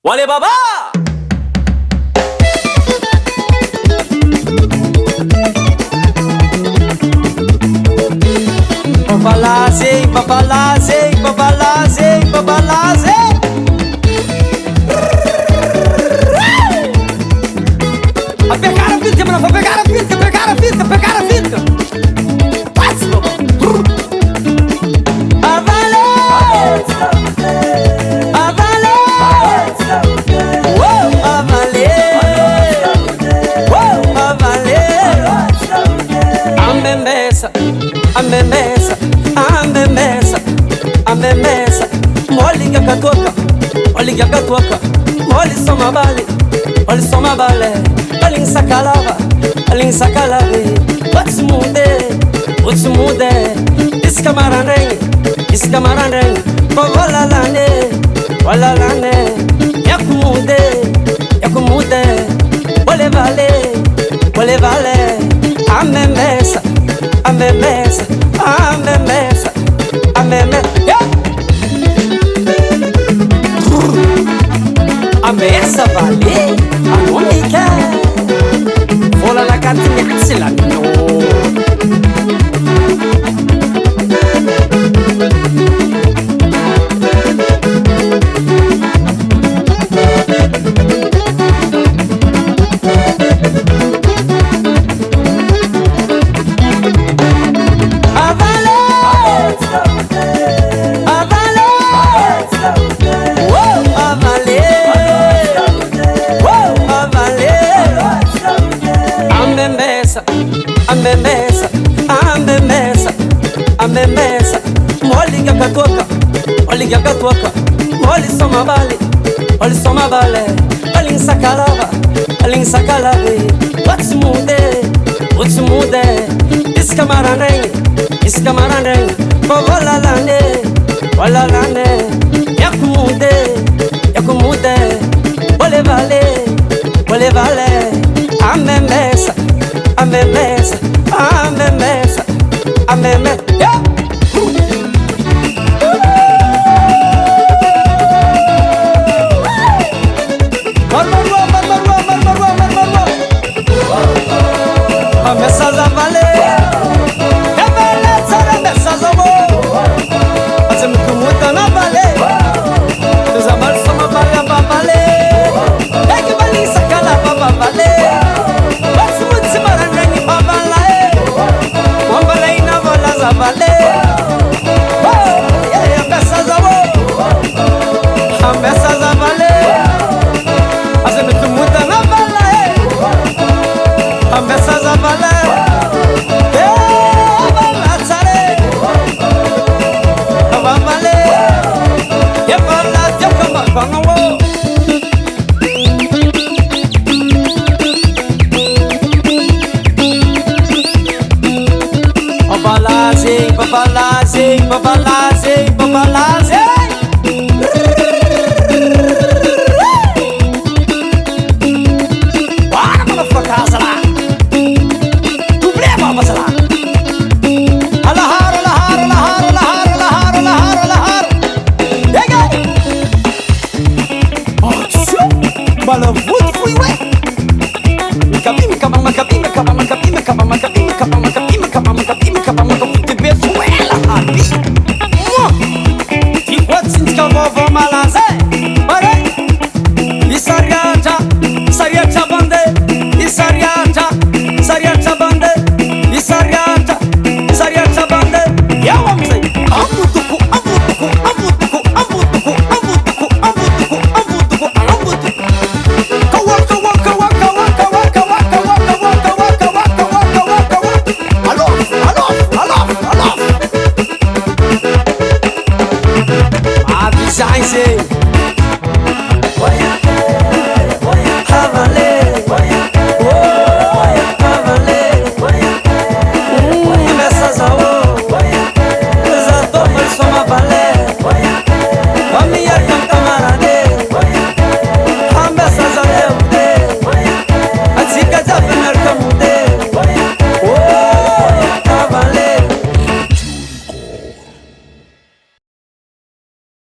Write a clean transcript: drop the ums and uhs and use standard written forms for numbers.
Wale baba babalaze, babalaze, babalaze, babalaze. A pegar a fita, mano, vou pegar a fita, pegar a fita, pegar a fita. Passa, a valer, a valer, a valer, a valer. Ambemesa, ambemesa, ambemesa, ambemesa. Moliga katoka, moliga katoka. Moli soma bale, moli soma bale. Alin sakalava, alin sakalave. What's mude? Iskamarandeng, iskamarandeng. Wala lane. Yakumude, yakumude. Wale vale. Ambemesa, ambemesa, ambemesa, ambemesa. Yeah. Ambemesa vale, amonica. Vola la cantina, se la no. Ambemesa, ambemesa, ambemesa. Moliga katoka, moliga katoka. Moli soma bale. Alin sakalave. What's mude? Iskamarandeng. Wala lane. Yakumude. Wale vale. Ambemesa. Ambemesa, ambemesa, ambemesa. Yeah. Marmarua. Ambemesa za vale. Ambemesa za mo. Azemkumuta na vale. Zamal sama vale. Eki vali sakala vale. Vale, oh, yeah, ambessa za vale, azeme tumuta na vale, ambessa za vale, yeah, vale, yeah, vale, yeah, babalaze. Bora, motherfucker, lá. Problema, mas lá. Alaharo. Pega. Oh, tio. Balanvudo fui, ué. Say